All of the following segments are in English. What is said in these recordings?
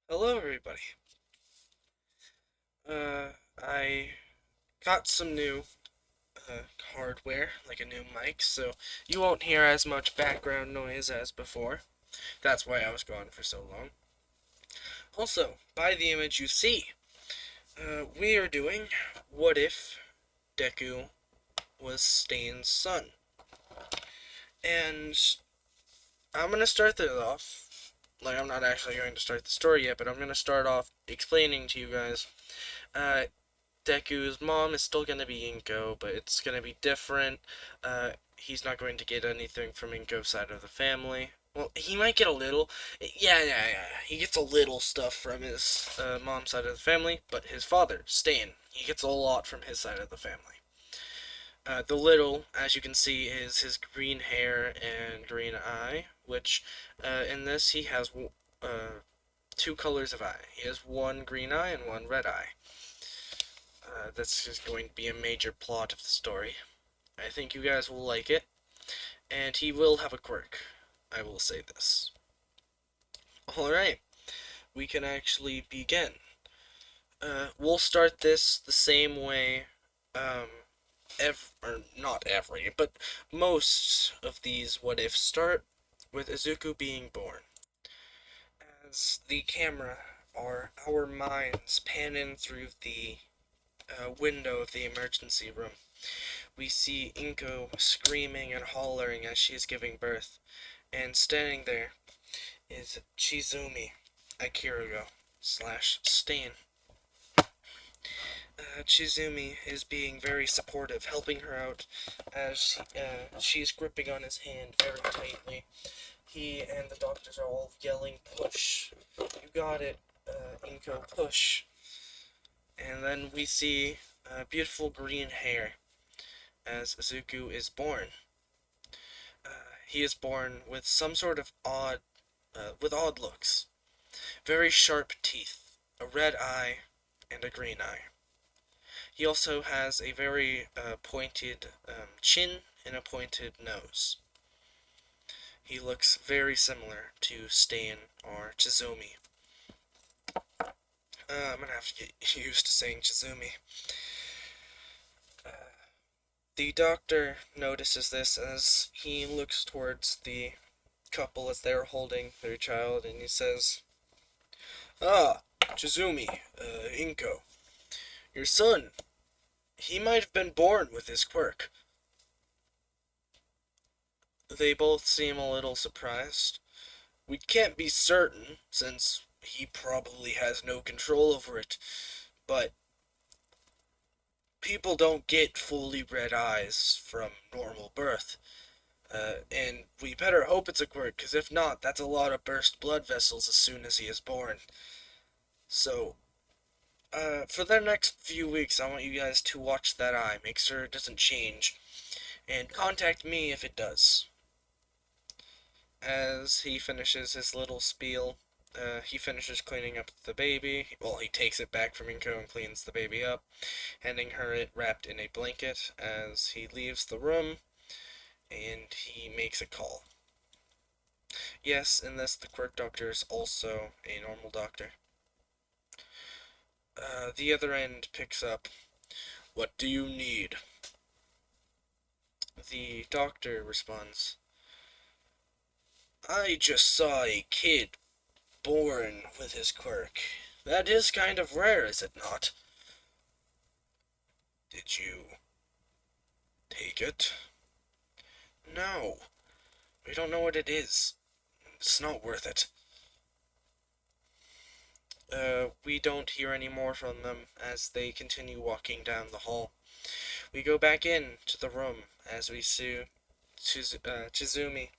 Hello, everybody. I got some new hardware, like a new mic, so you won't hear as much background noise as before. That's why I was gone for so long. Also, by the image you see, we are doing What If Deku was Stain's son? And I'm gonna start this off. Like, I'm not actually going to start the story yet, but I'm gonna start off explaining to you guys. Uh, Deku's mom is still going to be Inko, but it's going to be different. He's not going to get anything from Inko's side of the family. Well, he might get a little. Yeah. He gets a little stuff from his mom's side of the family, but his father, Stain, he gets a lot from his side of the family. The little, as you can see, is his green hair and green eye, which in this he has two colors of eye. He has one green eye and one red eye. This is going to be a major plot of the story. I think you guys will like it, and he will have a quirk. I will say this. Alright, we can actually begin. We'll start this the same way, um, or not every, but most of these what ifs start with Izuku being born. As the camera, or our minds, pan in through the window of the emergency room. We see Inko screaming and hollering as she is giving birth, and standing there is Chizumi Akirago slash Stain. Chizumi is being very supportive, helping her out as she's gripping on his hand very tightly. He and the doctors are all yelling, "Push! You got it, Inko, push!" And then we see beautiful green hair as Izuku is born. He is born with some sort of with odd looks. Very sharp teeth, a red eye, and a green eye. He also has a very pointed chin and a pointed nose. He looks very similar to Stain or Chizumi. I'm gonna have to get used to saying Chizumi. The doctor notices this as he looks towards the couple as they're holding their child, and he says, "Ah, Chizumi, Inko, your son, he might have been born with his quirk." They both seem a little surprised. "We can't be certain, since he probably has no control over it, but people don't get fully red eyes from normal birth. And we better hope it's a quirk, because if not, that's a lot of burst blood vessels as soon as he is born. So, for the next few weeks, I want you guys to watch that eye, make sure it doesn't change, and contact me if it does." As he finishes his little spiel, he finishes cleaning up the baby. Well, he takes it back from Inko and cleans the baby up, handing her it wrapped in a blanket as he leaves the room, and he makes a call. Yes, in this, the quirk doctor is also a normal doctor. The other end picks up, "What do you need?" The doctor responds, "I just saw a kid born with his quirk. That is kind of rare, is it not?" "Did you take it?" "No, we don't know what it is. It's not worth it." We don't hear any more from them as they continue walking down the hall. We go back in to the room as we see Chizumi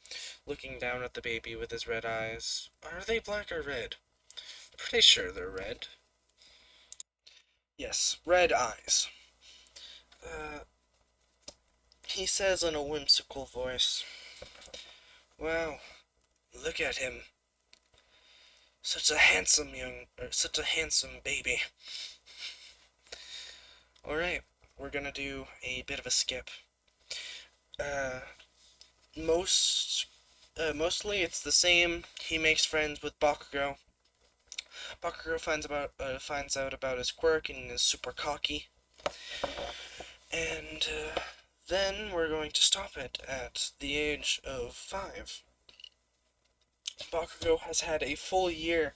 looking down at the baby with his red eyes. Are they black or red? Pretty sure they're red. Yes, red eyes. Uh, he says in a whimsical voice, "Wow, look at him. Such a handsome baby." Alright, we're gonna do a bit of a skip. Uh, most, Mostly it's the same. He makes friends with Bakugo. Bakugo finds out about his quirk and is super cocky. And then we're going to stop it at the age of 5. Bakugo has had a full year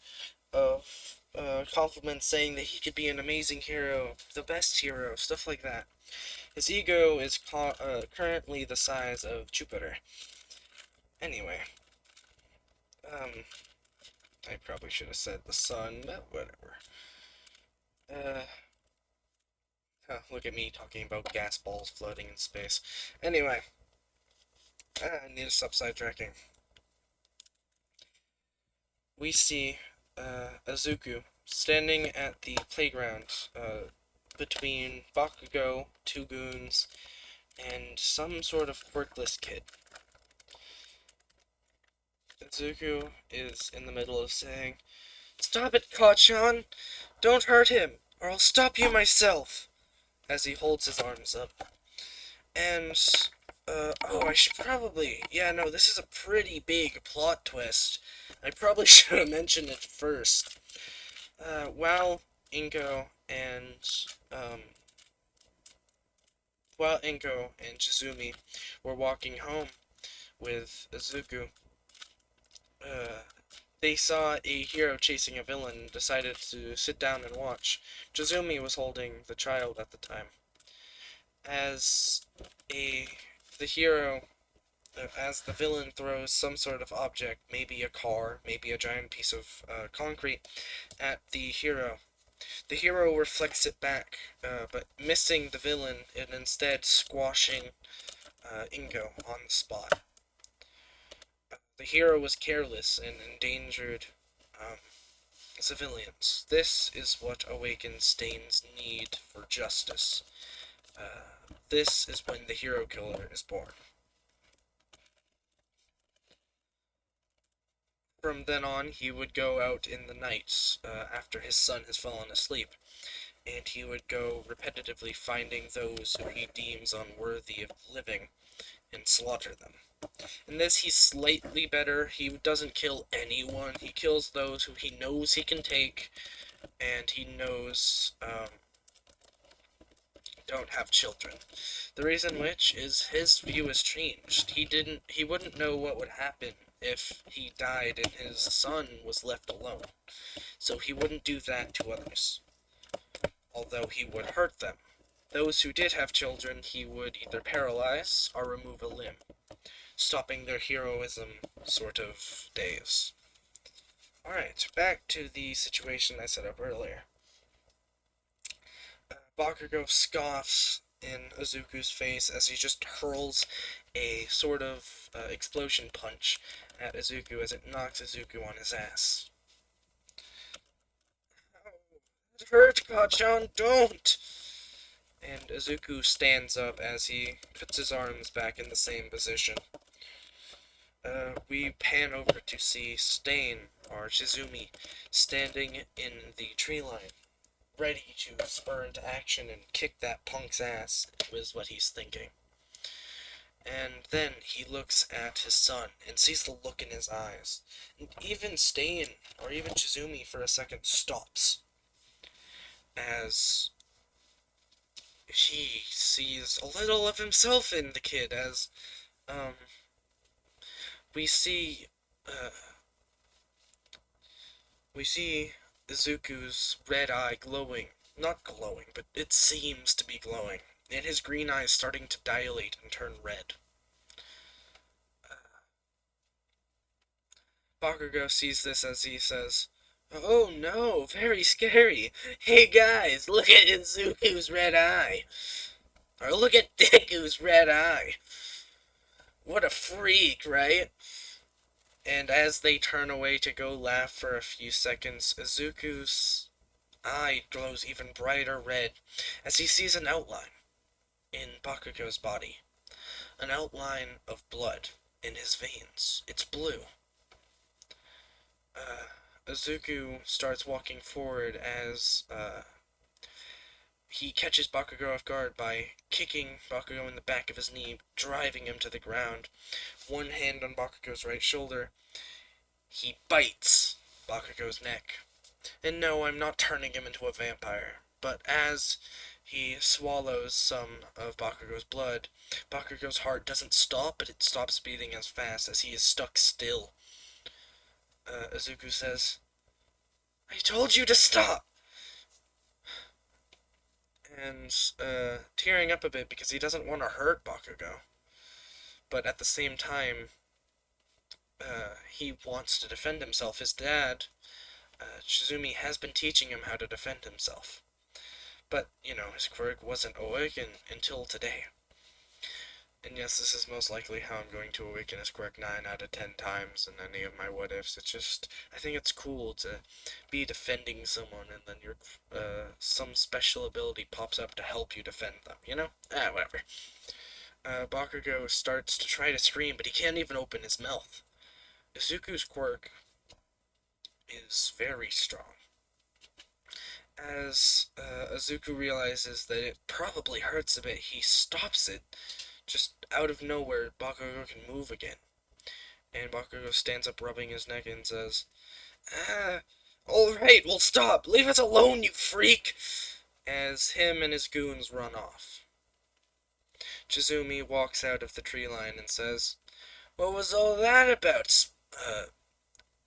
of compliments saying that he could be an amazing hero, the best hero, stuff like that. His ego is currently the size of Jupiter. Anyway, um, I probably should have said the sun, but whatever. Uh, look at me talking about gas balls floating in space. Anyway, I need to stop sidetracking. We see Azuku standing at the playground between Bakugo, two goons, and some sort of quirkless kid. Azuku is in the middle of saying, "Stop it, Kachan! Don't hurt him, or I'll stop you myself!" as he holds his arms up. And, oh, I should probably, yeah, no, this is a pretty big plot twist. I probably should have mentioned it first. While Inko and, um, while Inko and Chizumi were walking home with Izuku, uh, they saw a hero chasing a villain and decided to sit down and watch. Chizumi was holding the child at the time. As a the hero as the villain throws some sort of object, maybe a car, maybe a giant piece of concrete, at the hero. The hero reflects it back, but missing the villain and instead squashing Ingo on the spot. The hero was careless and endangered civilians. This is what awakens Stain's need for justice. This is when the hero killer is born. From then on, he would go out in the nights after his son has fallen asleep, and he would go repetitively finding those who he deems unworthy of living and slaughter them. In this, he's slightly better. He doesn't kill anyone. He kills those who he knows he can take, and he knows don't have children. The reason which is his view has changed. He wouldn't know what would happen if he died and his son was left alone. So he wouldn't do that to others. Although he would hurt them. Those who did have children, he would either paralyze or remove a limb, stopping their heroism sort of days. Alright, back to the situation I set up earlier. Bakugo scoffs in Izuku's face as he just hurls a sort of explosion punch at Izuku as it knocks Izuku on his ass. Oh, it hurt, Kachan, don't! And Izuku stands up as he puts his arms back in the same position. We pan over to see Stain, or Shizumi, standing in the tree line, ready to spur into action and kick that punk's ass, was what he's thinking. And then he looks at his son and sees the look in his eyes. And even Stain, or even Shizumi for a second, stops. As he sees a little of himself in the kid, as, we see Izuku's red eye glowing. Not glowing, but it seems to be glowing. And his green eyes starting to dilate and turn red. Bakugo sees this as he says, "Oh no, very scary. Hey guys, look at Izuku's red eye. Or look at Deku's red eye. What a freak, right?" And as they turn away to go laugh for a few seconds, Izuku's eye glows even brighter red as he sees an outline in Bakugo's body. An outline of blood in his veins. It's blue. Izuku starts walking forward as he catches Bakugo off guard by kicking Bakugo in the back of his knee, driving him to the ground. One hand on Bakugo's right shoulder. He bites Bakugo's neck, And no, I'm not turning him into a vampire. But as he swallows some of Bakugo's blood, Bakugo's heart doesn't stop, but it stops beating as fast as he is stuck still. Izuku says, I told you to stop! And, tearing up a bit because he doesn't want to hurt Bakugo. But at the same time, he wants to defend himself. His dad, Shizumi, has been teaching him how to defend himself. But, his quirk wasn't awakened until today. And yes, this is most likely how I'm going to awaken his quirk 9 out of 10 times in any of my what ifs. It's just, I think it's cool to be defending someone and then some special ability pops up to help you defend them, whatever. Bakugo starts to try to scream, but he can't even open his mouth. Izuku's quirk is very strong. As Izuku realizes that it probably hurts a bit, he stops it. Just out of nowhere, Bakugo can move again. And Bakugo stands up rubbing his neck and says, alright, we'll stop. Leave us alone, you freak! As him and his goons run off. Chizumi walks out of the tree line and says, what was all that about,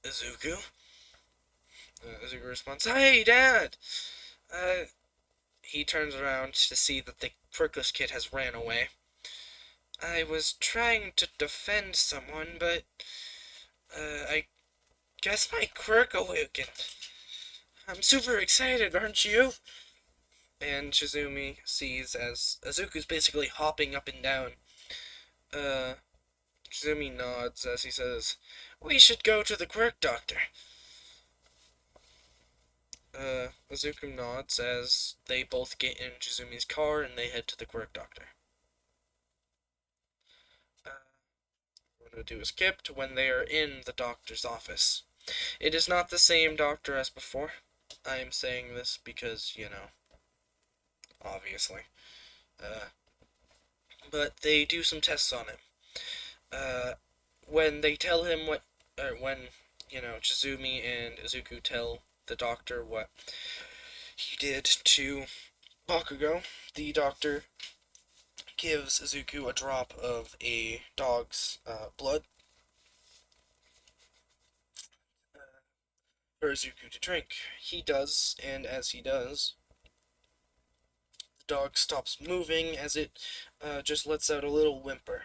Izuku? Izuku responds, hey, Dad! He turns around to see that the quirkless kid has ran away. I was trying to defend someone, but, I guess my quirk awakened. I'm super excited, aren't you? And Shizumi sees as Izuku's basically hopping up and down. Shizumi nods as he says, we should go to the quirk doctor. Izuku nods as they both get in Chizumi's car and they head to the quirk doctor. We're going to do a skip to when they are in the doctor's office. It is not the same doctor as before. I am saying this because, obviously. But they do some tests on him. When they tell him when, Chizumi and Izuku tell the doctor what he did to Bakugo, the doctor gives Izuku a drop of a dog's blood for Izuku to drink. He does, and as he does, the dog stops moving as it just lets out a little whimper.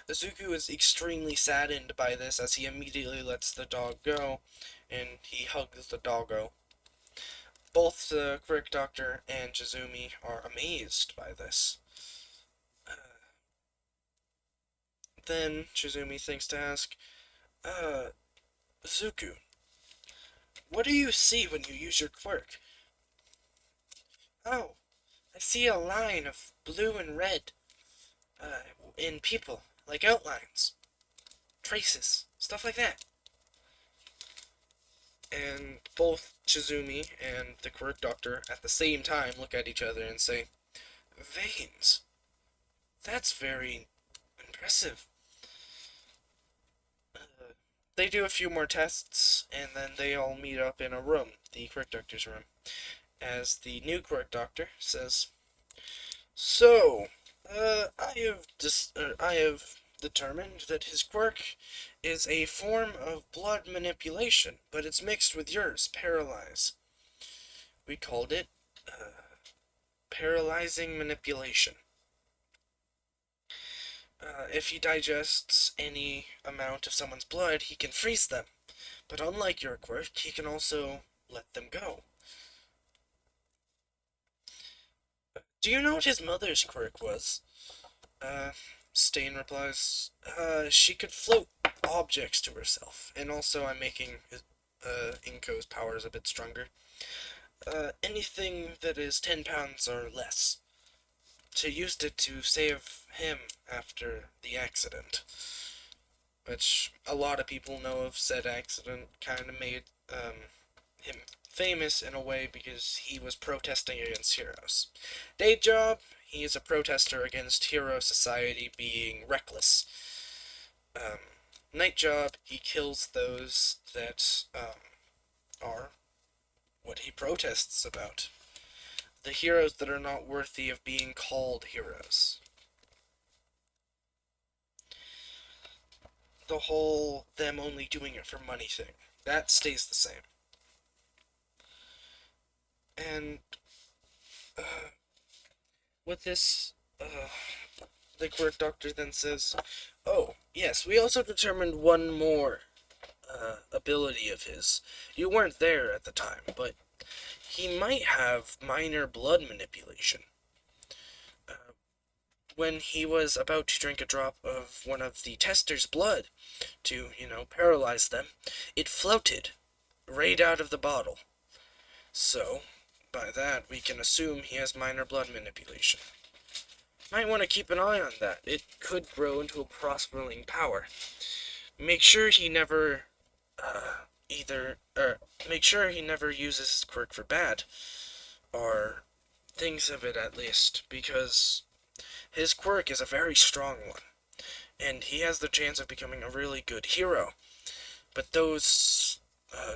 Izuku is extremely saddened by this as he immediately lets the dog go, and he hugs the doggo. Both the Quirk Doctor and Chizumi are amazed by this. Then Chizumi thinks to ask, Izuku, what do you see when you use your quirk? Oh, I see a line of blue and red in people, like outlines, traces, stuff like that. And both Chizumi and the Quirk Doctor at the same time look at each other and say, veins. That's very impressive. They do a few more tests, and then they all meet up in a room, the Quirk Doctor's room, as the new Quirk Doctor says, so, I have determined that his quirk is a form of blood manipulation, but it's mixed with yours, paralyze. We called it, paralyzing manipulation. If he digests any amount of someone's blood, he can freeze them. But unlike your quirk, he can also let them go. Do you know what his mother's quirk was? Stain replies, she could float objects to herself. And also I'm making Inko's powers a bit stronger. Anything that is 10 pounds or less. She used it to save him after the accident. Which a lot of people know of said accident kind of made him famous in a way because he was protesting against heroes. Day job, he is a protester against hero society being reckless. Night job, he kills those that are protests about. The heroes that are not worthy of being called heroes. The whole them only doing it for money thing. That stays the same. And uh, with this, the Quirk Doctor then says, "Oh, yes, we also determined one more ability of his. You weren't there at the time, but he might have minor blood manipulation. Uh, when he was about to drink a drop of one of the testers' blood to, paralyze them, it floated right out of the bottle. So, by that, we can assume he has minor blood manipulation. Might want to keep an eye on that. It could grow into a prospering power. Make sure he never, make sure he never uses his quirk for bad, or thinks of it at least, because his quirk is a very strong one, and he has the chance of becoming a really good hero. But those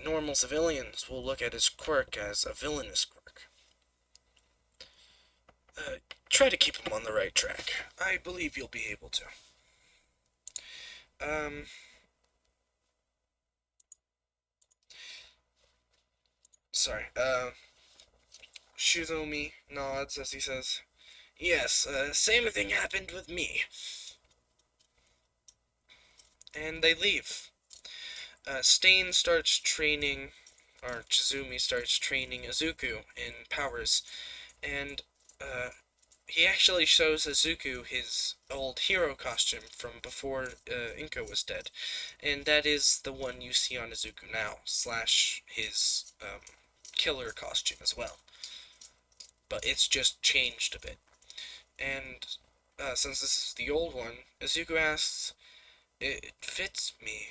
normal civilians will look at his quirk as a villainous quirk. Try to keep him on the right track. I believe you'll be able to. Sorry. Shuzomi nods as he says, "Yes, same thing happened with me." And they leave. Stain starts training, or Chizumi starts training Izuku in powers, and he actually shows Izuku his old hero costume from before Inko was dead, and that is the one you see on Izuku now, slash his killer costume as well. But it's just changed a bit. And since this is the old one, Izuku asks, "It fits me.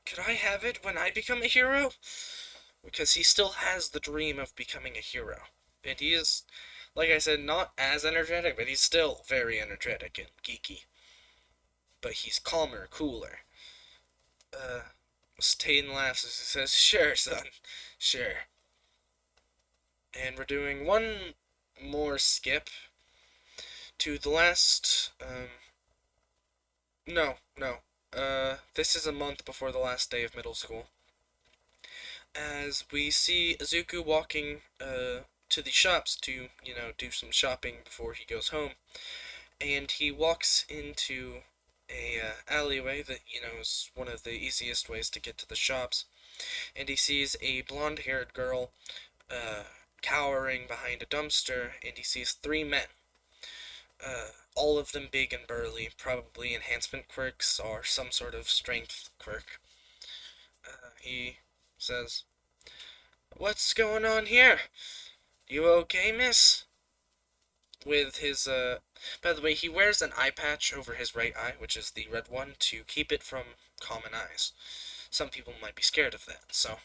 Could I have it when I become a hero?" Because he still has the dream of becoming a hero. And he is, like I said, not as energetic, but he's still very energetic and geeky. But he's calmer, cooler. Stain laughs as he says, "Sure, son. Sure." And we're doing one more skip to the last, no. This is a month before the last day of middle school. As we see Izuku walking, to the shops to, do some shopping before he goes home. And he walks into a alleyway that, is one of the easiest ways to get to the shops. And he sees a blonde-haired girl, cowering behind a dumpster, and he sees three men. All of them big and burly, probably enhancement quirks or some sort of strength quirk. He says, "What's going on here? You okay, miss?" With his, by the way, he wears an eye patch over his right eye, which is the red one, to keep it from common eyes. Some people might be scared of that, so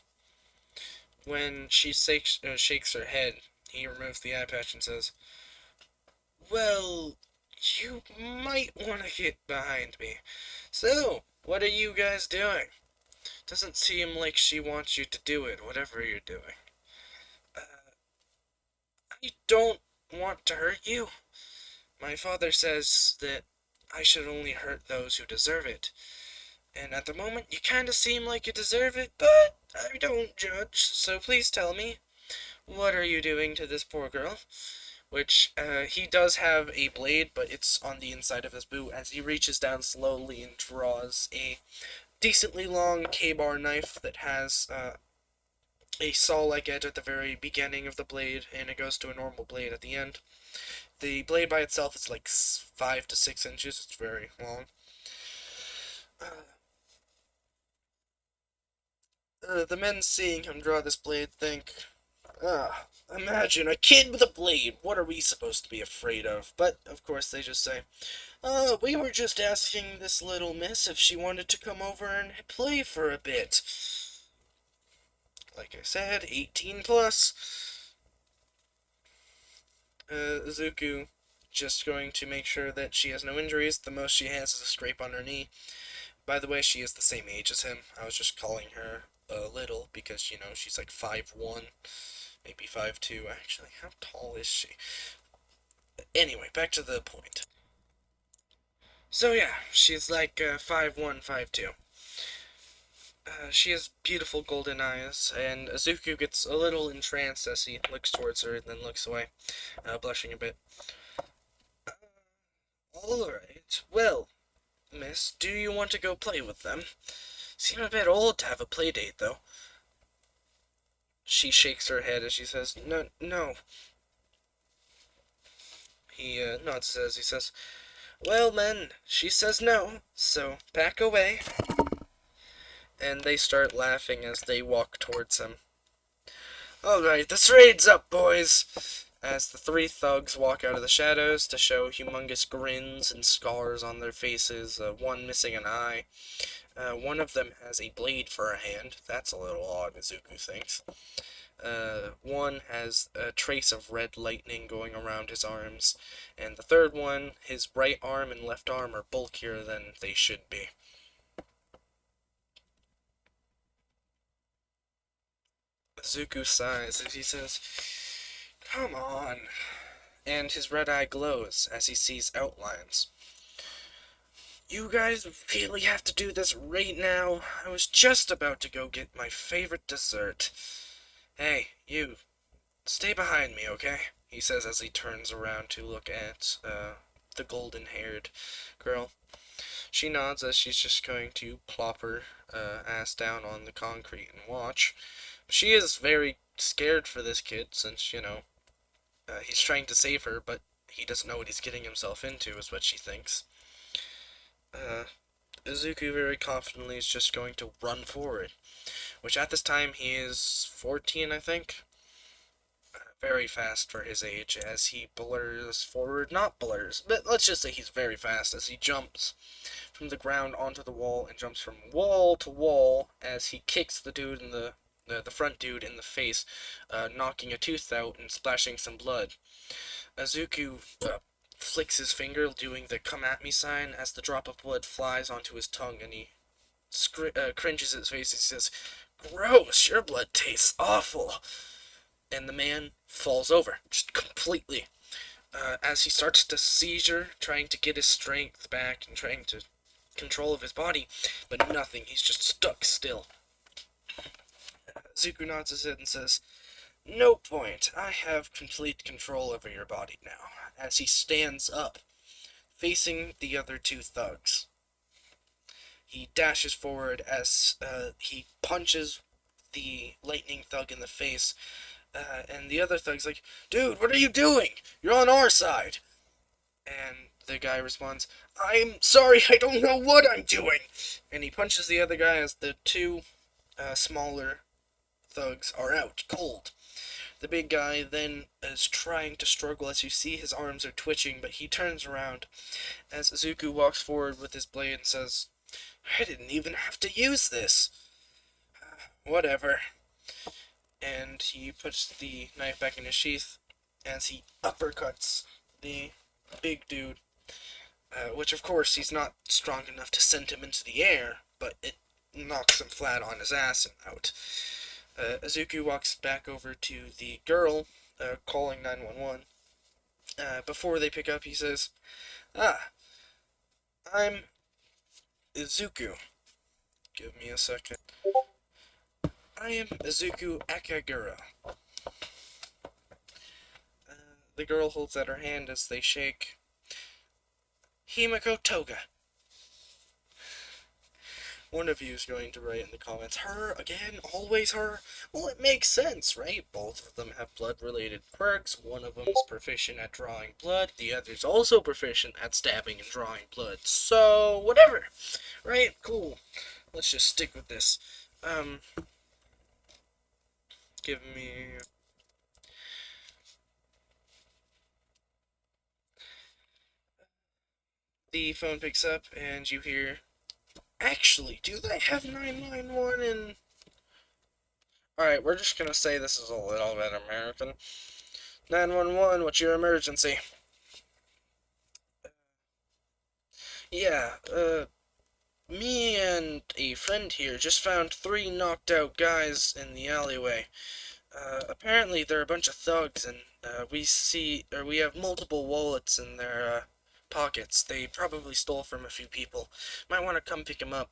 when she shakes her head, he removes the eye patch and says, "Well, you might want to get behind me. So, what are you guys doing? Doesn't seem like she wants you to do it, whatever you're doing." "I don't want to hurt you. My father says that I should only hurt those who deserve it. And at the moment, you kinda seem like you deserve it, but I don't judge, so please tell me, what are you doing to this poor girl?" Which, he does have a blade, but it's on the inside of his boot as he reaches down slowly and draws a decently long K-bar knife that has, a saw-like edge at the very beginning of the blade, and it goes to a normal blade at the end. The blade by itself is like 5 to 6 inches. It's very long. The men seeing him draw this blade think, imagine a kid with a blade. What are we supposed to be afraid of? But, of course, they just say, "We were just asking this little miss if she wanted to come over and play for a bit." Like I said, 18 plus. Izuku just going to make sure that she has no injuries. The most she has is a scrape on her knee. By the way, she is the same age as him. I was just calling her little because, she's like 5'1", maybe 5'2", actually. How tall is she? Anyway, back to the point. So yeah, she's like 5'1", 5'2". She has beautiful golden eyes, and Azuku gets a little entranced as he looks towards her and then looks away, blushing a bit. Alright, well, miss, do you want to go play with them? Seem a bit old to have a play date, though. She shakes her head as she says, No, no. He nods his head as he says, Well, men, she says no, so back away. And they start laughing as they walk towards him. Alright, this raid's up, boys! As the three thugs walk out of the shadows to show humongous grins and scars on their faces, one missing an eye. One of them has a blade for a hand. That's a little odd, Izuku thinks. One has a trace of red lightning going around his arms. And the third one, his right arm and left arm are bulkier than they should be. Izuku sighs as he says, Come on. And his red eye glows as he sees outlines. You guys really have to do this right now? I was just about to go get my favorite dessert. Hey, you, stay behind me, okay? He says as he turns around to look at, the golden-haired girl. She nods as she's just going to plop her, ass down on the concrete and watch. She is very scared for this kid since, he's trying to save her, but he doesn't know what he's getting himself into, is what she thinks. Izuku very confidently is just going to run forward, which at this time he is 14, I think. Very fast for his age as he blurs forward. Not blurs, but let's just say he's very fast as he jumps from the ground onto the wall and jumps from wall to wall as he kicks the dude in the front dude in the face, knocking a tooth out and splashing some blood. Azuku flicks his finger, doing the come at me sign as the drop of blood flies onto his tongue, and he cringes his face. He says, Gross, your blood tastes awful. And the man falls over, just completely. As he starts to seizure, trying to get his strength back and trying to control of his body, but nothing, he's just stuck still. Zuku nods his head and says, No point, I have complete control over your body now, as he stands up, facing the other two thugs. He dashes forward as he punches the lightning thug in the face, and the other thug's like, Dude, what are you doing? You're on our side. And the guy responds, I'm sorry, I don't know what I'm doing. And he punches the other guy as the two smaller thugs are out, cold. The big guy then is trying to struggle as you see his arms are twitching, but he turns around as Izuku walks forward with his blade and says, I didn't even have to use this. Whatever. And he puts the knife back in his sheath as he uppercuts the big dude, which of course he's not strong enough to send him into the air, but it knocks him flat on his ass and out. Izuku walks back over to the girl, calling 911. Before they pick up, he says, I'm Izuku. Give me a second. I am Izuku Akagura. The girl holds out her hand as they shake. Himiko Toga. One of you is going to write in the comments, her again, always her? Well, it makes sense, right? Both of them have blood-related quirks. One of them is proficient at drawing blood. The other's also proficient at stabbing and drawing blood. So, whatever. Right? Cool. Let's just stick with this. Give me... The phone picks up, and you hear... Actually, do they have 911 in... Alright, we're just gonna say this is a little bit American. 911, what's your emergency? Yeah, Me and a friend here just found three knocked out guys in the alleyway. Apparently they're a bunch of thugs, and we have multiple wallets in their pockets. They probably stole from a few people. Might want to come pick them up.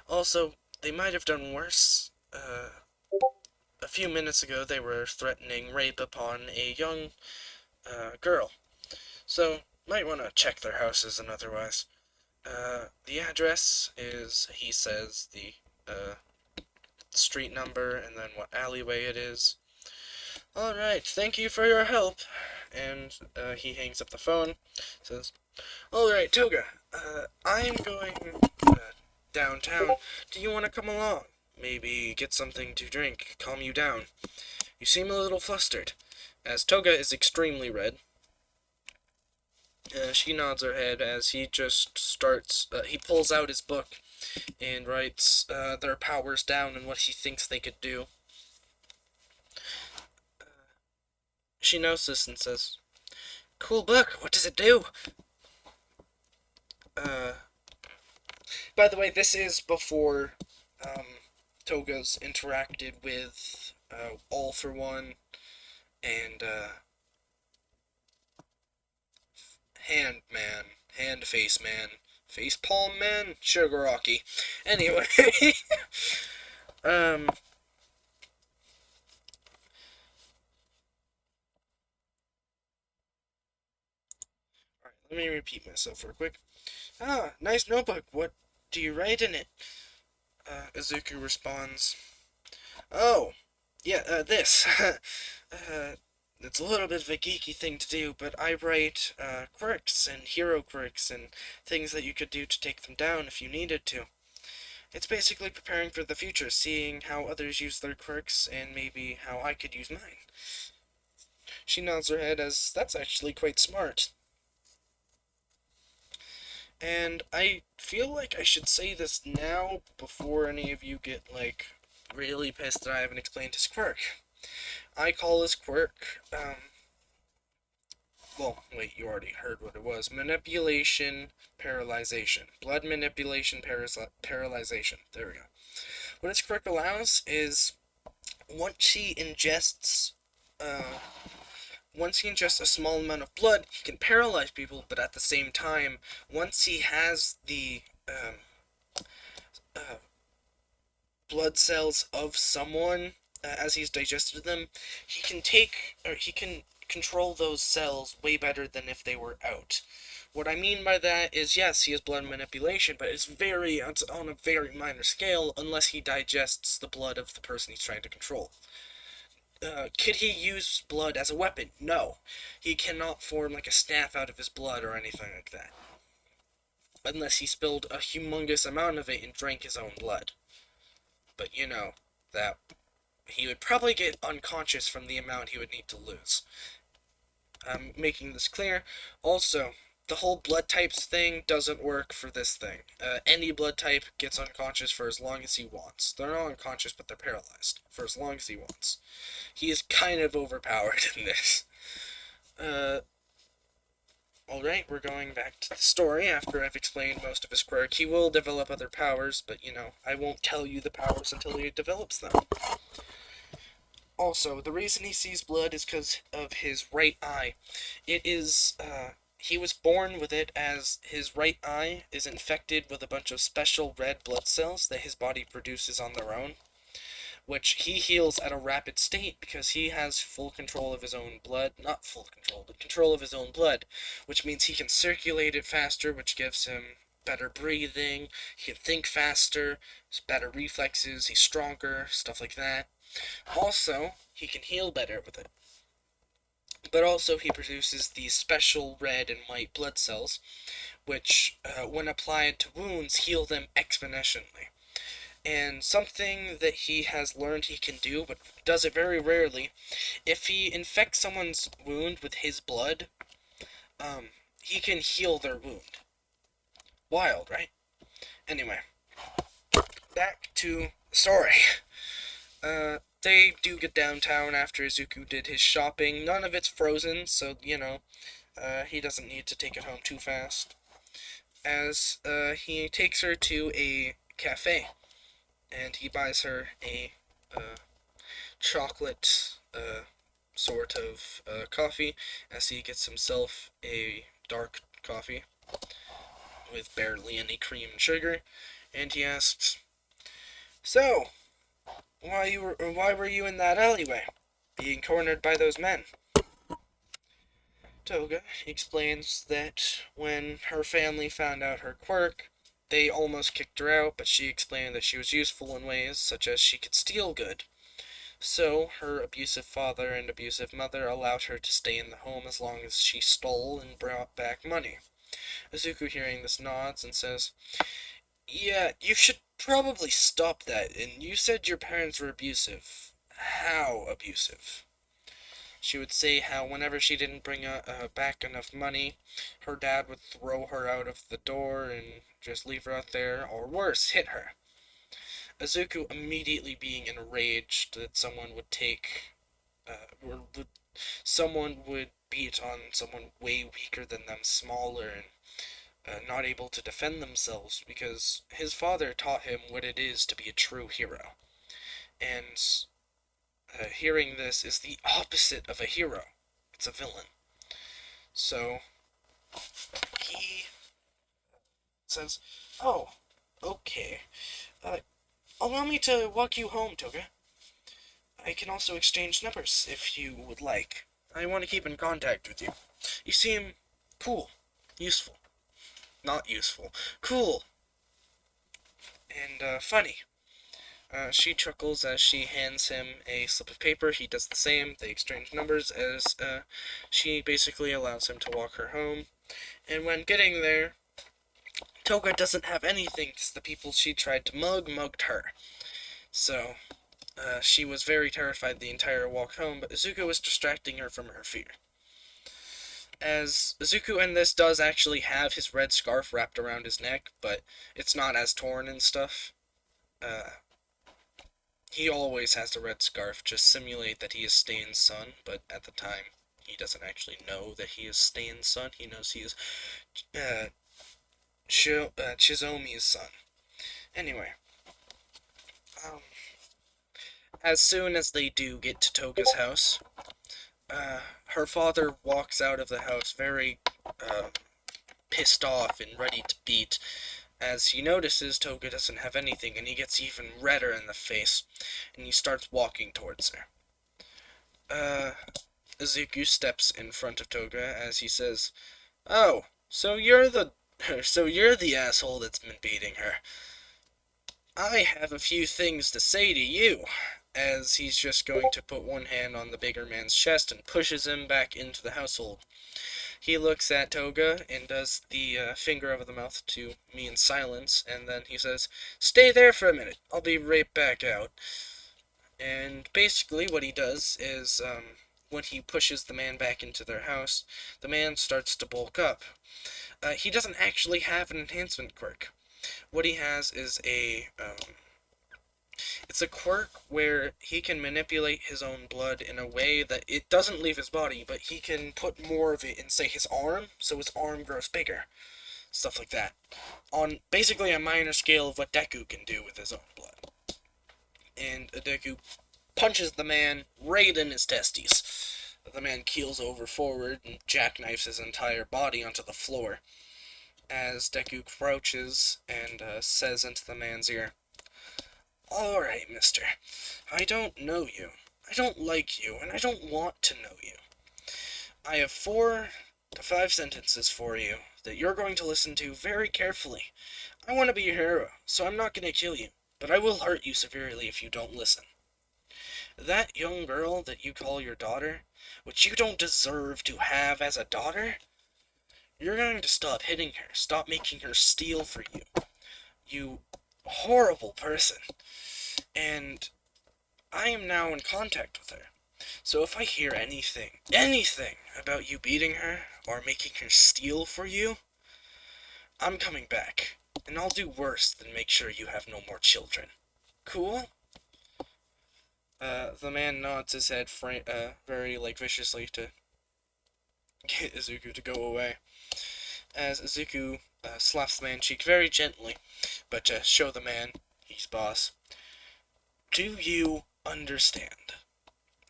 Also, they might have done worse. A few minutes ago, they were threatening rape upon a young girl. So, might want to check their houses and otherwise. The address is, he says, the street number and then what alleyway it is. Alright, thank you for your help. And he hangs up the phone, says, Alright, Toga, I'm going downtown. Do you want to come along? Maybe get something to drink, calm you down. You seem a little flustered. As Toga is extremely red, she nods her head as he just starts, he pulls out his book and writes their powers down and what he thinks they could do. She notices and says, Cool book, what does it do? Uh, by the way, this is before Toga's interacted with All for One and Hand Man, Hand Face Man, Face Palm Man, Shigaraki. Anyway, um, alright, let me repeat myself real quick. Ah, nice notebook. What do you write in it? Izuku responds, Oh, yeah, this. It's a little bit of a geeky thing to do, but I write quirks and hero quirks and things that you could do to take them down if you needed to. It's basically preparing for the future, seeing how others use their quirks and maybe how I could use mine. She nods her head as that's actually quite smart. And I feel like I should say this now before any of you get, like, really pissed that I haven't explained his quirk. I call his quirk, well, wait, you already heard what it was. Manipulation, paralyzation. Blood manipulation, paralyzation. There we go. What his quirk allows is once he ingests, uh, once he ingests a small amount of blood, he can paralyze people, but at the same time, once he has the, uh, blood cells of someone, as he's digested them, he can control those cells way better than if they were out. What I mean by that is, yes, he has blood manipulation, but it's on a very minor scale unless he digests the blood of the person he's trying to control. Could he use blood as a weapon? No. He cannot form like a staff out of his blood or anything like that. Unless he spilled a humongous amount of it and drank his own blood. But you know, that he would probably get unconscious from the amount he would need to lose. I'm making this clear. Also, the whole blood types thing doesn't work for this thing. Any blood type gets unconscious for as long as he wants. They're not unconscious, but they're paralyzed for as long as he wants. He is kind of overpowered in this. Alright, we're going back to the story after I've explained most of his quirk. He will develop other powers, but you know, I won't tell you the powers until he develops them. Also, the reason he sees blood is because of his right eye. It is, he was born with it as his right eye is infected with a bunch of special red blood cells that his body produces on their own, which he heals at a rapid state because he has full control of his own blood. Not full control, but control of his own blood, which means he can circulate it faster, which gives him better breathing, he can think faster, better reflexes, he's stronger, stuff like that. Also, he can heal better with it. But also, he produces these special red and white blood cells, which, when applied to wounds, heal them exponentially. And something that he has learned he can do, but does it very rarely, if he infects someone's wound with his blood, he can heal their wound. Wild, right? Anyway, back to the story. They do get downtown after Izuku did his shopping. None of it's frozen, so, you know, he doesn't need to take it home too fast. as he takes her to a cafe and he buys her a chocolate sort of coffee, as he gets himself a dark coffee with barely any cream and sugar, and he asks, "So, why were you in that alleyway, being cornered by those men?" Toga explains that when her family found out her quirk, they almost kicked her out, but she explained that she was useful in ways such as she could steal good. So, her abusive father and abusive mother allowed her to stay in the home as long as she stole and brought back money. Izuku, hearing this, nods and says, "Yeah, you should probably stop that, and you said your parents were abusive. How abusive?" She would say how whenever she didn't bring back enough money, her dad would throw her out of the door and just leave her out there, or worse, hit her. Izuku, immediately being enraged that someone would someone would beat on someone way weaker than them, smaller, and not able to defend themselves, because his father taught him what it is to be a true hero. And hearing this is the opposite of a hero. It's a villain. So he says, "Oh, okay. Uh, Allow me to walk you home, Toga. I can also exchange numbers if you would like. I want to keep in contact with you. You seem cool, useful, not useful, cool, and funny." She chuckles as she hands him a slip of paper. He does the same. They exchange numbers as she basically allows him to walk her home. And when getting there, Toga doesn't have anything because the people she tried to mugged her. So she was very terrified the entire walk home, but Izuku was distracting her from her fear. As Izuku in this does actually have his red scarf wrapped around his neck, but it's not as torn and stuff. He always has the red scarf, just simulate that he is Stain's son, but at the time, he doesn't actually know that he is Stain's son. He knows he is Chizomi's son. Anyway, as soon as they do get to Toga's house, her father walks out of the house very pissed off and ready to beat, as he notices Toga doesn't have anything, and he gets even redder in the face, and he starts walking towards her. Izuku steps in front of Toga as he says, "Oh, so you're the asshole that's been beating her. I have a few things to say to you," as he's just going to put one hand on the bigger man's chest and pushes him back into the household. He looks at Toga and does the finger over the mouth to mean silence, and then he says, "Stay there for a minute. I'll be right back out." And basically what he does is, when he pushes the man back into their house, the man starts to bulk up. He doesn't actually have an enhancement quirk. What he has is it's a quirk where he can manipulate his own blood in a way that it doesn't leave his body, but he can put more of it in, say, his arm, so his arm grows bigger. Stuff like that. On basically a minor scale of what Deku can do with his own blood. And Deku punches the man right in his testes. The man keels over forward and jackknifes his entire body onto the floor, as Deku crouches and says into the man's ear, "Alright, mister. I don't know you. I don't like you, and I don't want to know you. I have 4 to 5 sentences for you that you're going to listen to very carefully. I want to be your hero, so I'm not going to kill you, but I will hurt you severely if you don't listen. That young girl that you call your daughter, which you don't deserve to have as a daughter, you're going to stop hitting her, stop making her steal for you. You horrible person. And I am now in contact with her. So if I hear anything about you beating her or making her steal for you, I'm coming back. And I'll do worse than make sure you have no more children. Cool?" The man nods his head very, viciously to get Izuku to go away. As Izuku slaps the man cheek very gently, but to show the man he's boss. Do you understand?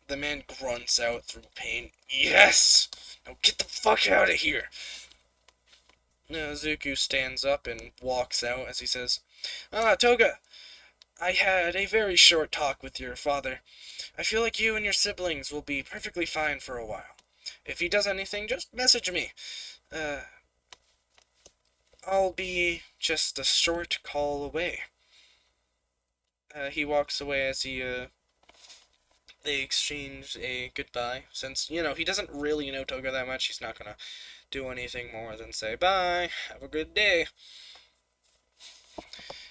The man grunts out through pain. Yes! Now get the fuck out of here! Zuko stands up and walks out as he says, Toga, I had a very short talk with your father. I feel like you and your siblings will be perfectly fine for a while. If he does anything, just message me. Uh, I'll be just a short call away. He walks away as they exchange a goodbye. Since, he doesn't really know Toga that much, he's not gonna do anything more than say, bye, have a good day.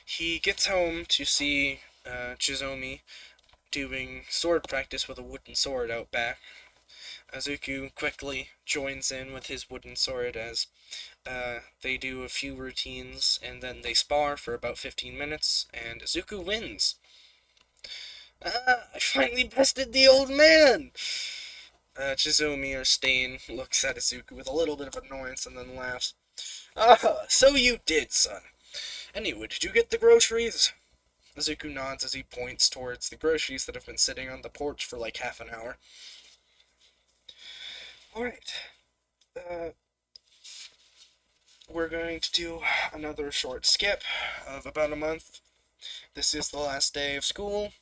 He gets home to see Chizomi doing sword practice with a wooden sword out back. Azuku quickly joins in with his wooden sword as they do a few routines and then they spar for about 15 minutes and Azuku wins. I finally bested the old man! Chizumi or Stain looks at Azuku with a little bit of annoyance and then laughs. So you did, son. Anyway, did you get the groceries? Azuku nods as he points towards the groceries that have been sitting on the porch for like half an hour. Alright. We're going to do another short skip of about a month. This is the last day of school,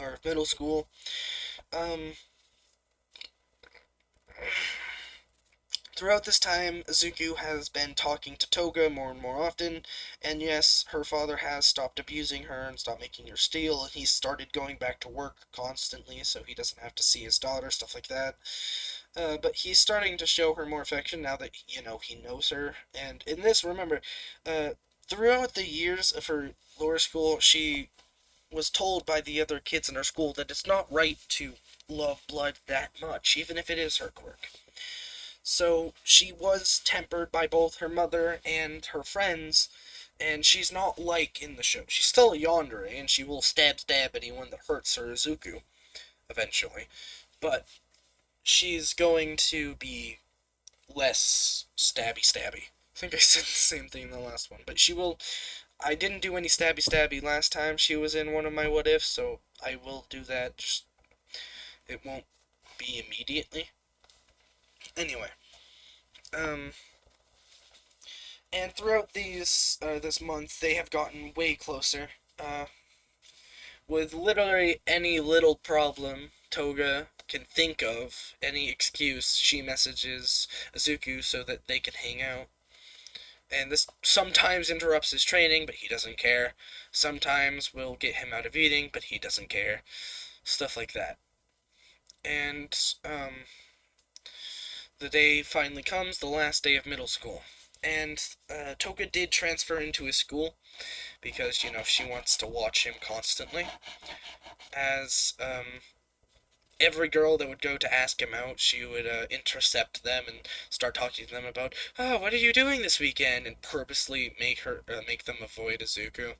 or middle school. Throughout this time, Azuku has been talking to Toga more and more often, and yes, her father has stopped abusing her and stopped making her steal, and he's started going back to work constantly so he doesn't have to see his daughter, stuff like that. But he's starting to show her more affection now that, he knows her. And in this, remember, throughout the years of her lower school, she was told by the other kids in her school that it's not right to love blood that much, even if it is her quirk. So she was tempered by both her mother and her friends, and she's not like in the show. She's still a yandere, and she will stab anyone that hurts her Izuku, eventually. But she's going to be less stabby. I think I said the same thing in the last one, but she will... I didn't do any stabby last time she was in one of my what ifs, so I will do that, just... it won't be immediately. Anyway. And throughout this month, they have gotten way closer. With literally any little problem Toga can think of, any excuse, she messages Azuku so that they can hang out. And this sometimes interrupts his training, but he doesn't care. Sometimes will get him out of eating, but he doesn't care. Stuff like that. And, the day finally comes, the last day of middle school. And Toga did transfer into his school because, she wants to watch him constantly. As every girl that would go to ask him out, she would intercept them and start talking to them about, what are you doing this weekend? And purposely make them avoid Izuku.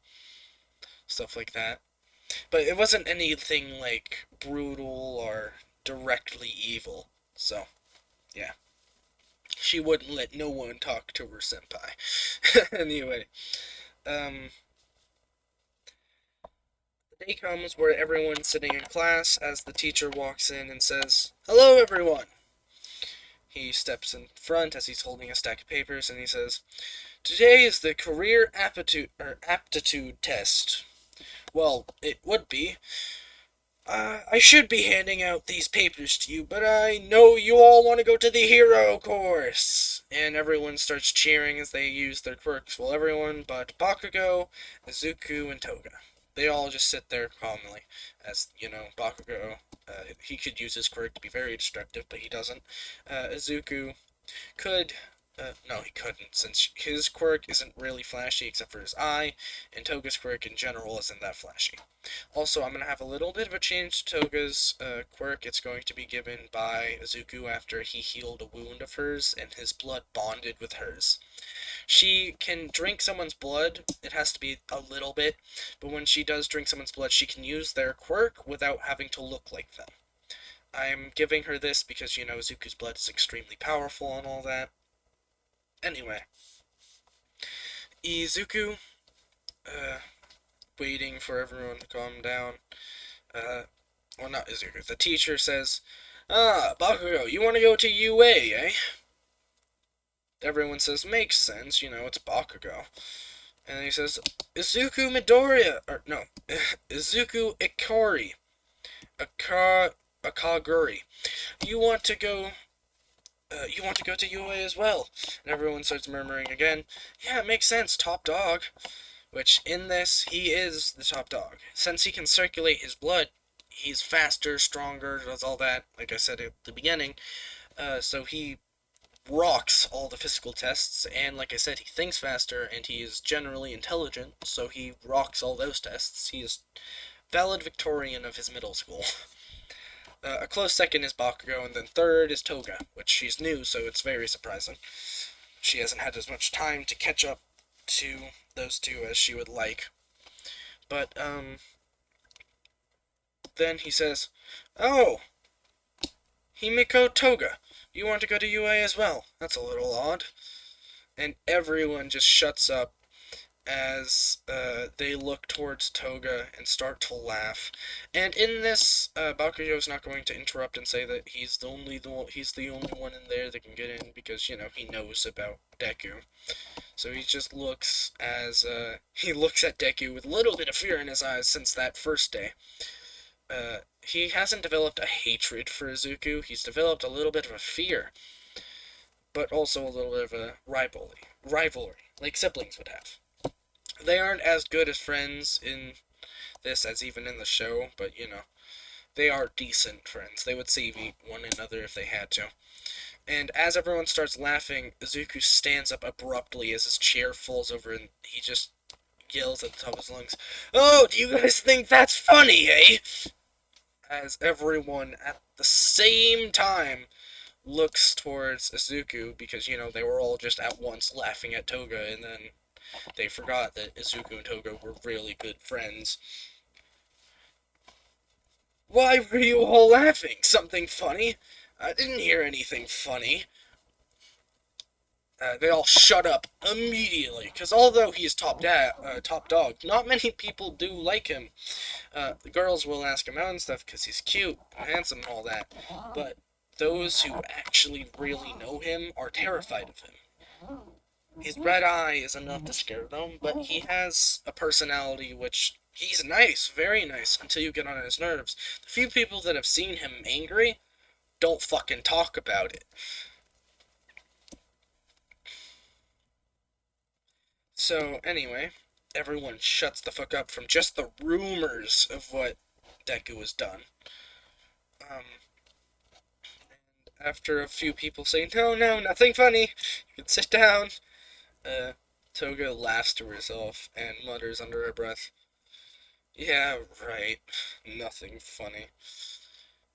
Stuff like that. But it wasn't anything like brutal or directly evil. So, yeah. She wouldn't let no one talk to her senpai. Anyway, the day comes where everyone's sitting in class as the teacher walks in and says, "Hello, everyone." He steps in front as he's holding a stack of papers and he says, "Today is the career aptitude test. Well, it would be. I should be handing out these papers to you, but I know you all want to go to the hero course." And everyone starts cheering as they use their quirks. Well, everyone but Bakugo, Izuku, and Toga. They all just sit there calmly. As, Bakugo, he could use his quirk to be very destructive, but he doesn't. Izuku could... no, he couldn't, since his quirk isn't really flashy except for his eye, and Toga's quirk in general isn't that flashy. Also, I'm going to have a little bit of a change to Toga's quirk. It's going to be given by Izuku after he healed a wound of hers, and his blood bonded with hers. She can drink someone's blood. It has to be a little bit, but when she does drink someone's blood, she can use their quirk without having to look like them. I'm giving her this because, Izuku's blood is extremely powerful and all that. Anyway, Izuku, uh, waiting for everyone to calm down. Uh, well, not Izuku. The teacher says, "Ah, Bakugo, you want to go to UA, eh?" Everyone says, "Makes sense, it's Bakugo." And then he says, "Izuku Midoriya, or no, Izuku Ikari, Akaguri, you want to go to UA as well?" And everyone starts murmuring again, "Yeah, it makes sense, top dog." Which, in this, he is the top dog. Since he can circulate his blood, he's faster, stronger, does all that, like I said at the beginning. So he rocks all the physical tests, and like I said, he thinks faster, and he is generally intelligent, so he rocks all those tests. He is valedictorian of his middle school. A close second is Bakugo, and then third is Toga, which she's new, so it's very surprising. She hasn't had as much time to catch up to those two as she would like. But, then he says, "Oh, Himiko Toga, you want to go to UA as well? That's a little odd." And everyone just shuts up as they look towards Toga and start to laugh. And in this, Bakugo's not going to interrupt and say that he's the only one in there that can get in because he knows about Deku. So he just looks he looks at Deku with a little bit of fear in his eyes since that first day. He hasn't developed a hatred for Izuku. He's developed a little bit of a fear, but also a little bit of a rivalry, like siblings would have. They aren't as good as friends in this as even in the show, but they are decent friends. They would save one another if they had to. And as everyone starts laughing, Izuku stands up abruptly as his chair falls over and he just yells at the top of his lungs, "Oh, do you guys think that's funny, eh?" As everyone at the same time looks towards Izuku because, they were all just at once laughing at Toga, and then they forgot that Izuku and Toga were really good friends. "Why were you all laughing? Something funny?" "I didn't hear anything funny." They all shut up immediately, because although he is top dog, not many people do like him. The girls will ask him out and stuff because he's cute and handsome and all that, but those who actually really know him are terrified of him. His red eye is enough to scare them, but he has a personality which he's nice, very nice, until you get on his nerves. The few people that have seen him angry don't fucking talk about it. So, anyway, everyone shuts the fuck up from just the rumors of what Deku has done. And after a few people say, "No, no, nothing funny, you can sit down," Toga laughs to herself and mutters under her breath, "Yeah, right, nothing funny."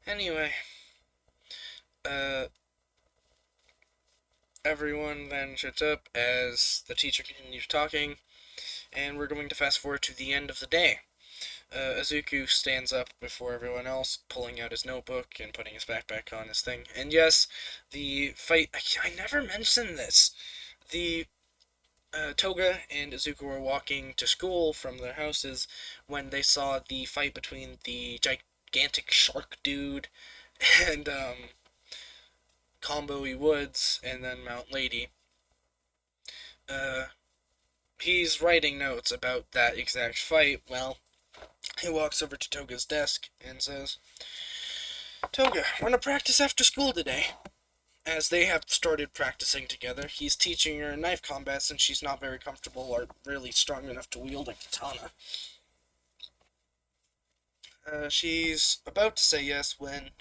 Anyway, everyone then shuts up as the teacher continues talking, and we're going to fast forward to the end of the day. Izuku stands up before everyone else, pulling out his notebook and putting his backpack on his thing. And yes, the fight, I never mentioned this. The Toga and Izuku were walking to school from their houses when they saw the fight between the gigantic shark dude and Combo-y Woods and then Mount Lady. He's writing notes about that exact fight. Well, he walks over to Toga's desk and says, "Toga, want to practice after school today?" As they have started practicing together, he's teaching her knife combat since she's not very comfortable or really strong enough to wield a katana. She's about to say yes when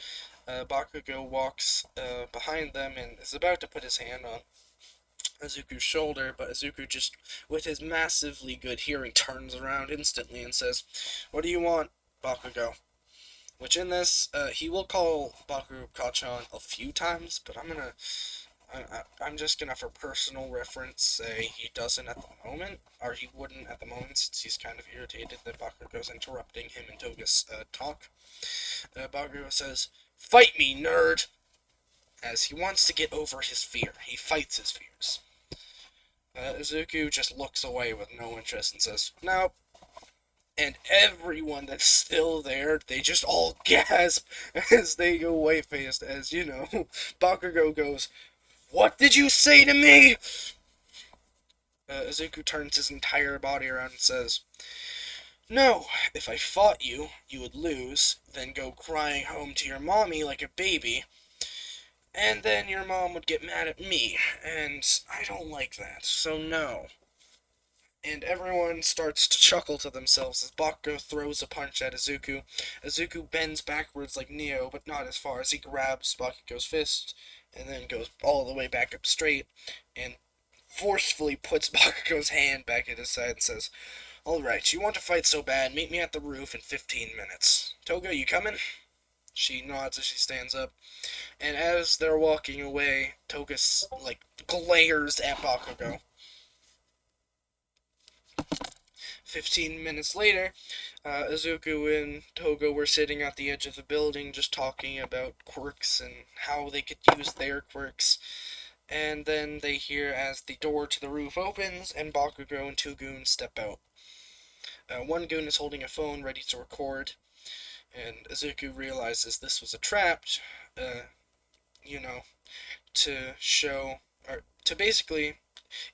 Bakugo walks behind them and is about to put his hand on Izuku's shoulder, but Izuku just, with his massively good hearing, turns around instantly and says, "What do you want, Bakugo?" Which in this, he will call Bakugo Kachan a few times, but I'm just gonna, for personal reference, say he doesn't at the moment, or he wouldn't at the moment, since he's kind of irritated that Bakugo's interrupting him and Toga's talk. Bakugo says, "Fight me, nerd!" As he wants to get over his fear. He fights his fears. Izuku just looks away with no interest and says, "No." And everyone that's still there, they just all gasp as they go white-faced, as, Bakugo goes, "What did you say to me?" Izuku turns his entire body around and says, "No, if I fought you, you would lose, then go crying home to your mommy like a baby, and then your mom would get mad at me, and I don't like that, so no." And everyone starts to chuckle to themselves as Bakugo throws a punch at Izuku. Izuku bends backwards like Neo, but not as far, as he grabs Bakugo's fist and then goes all the way back up straight and forcefully puts Bakugo's hand back at his side and says, "Alright, you want to fight so bad, meet me at the roof in 15 minutes. Toga, you coming?" She nods as she stands up, and as they're walking away, Toga, glares at Bakugo. 15 minutes later, Izuku and Toga were sitting at the edge of the building just talking about quirks and how they could use their quirks. And then they hear as the door to the roof opens and Bakugo and two goons step out. One goon is holding a phone ready to record, and Izuku realizes this was a trap, you know, to show, or to basically,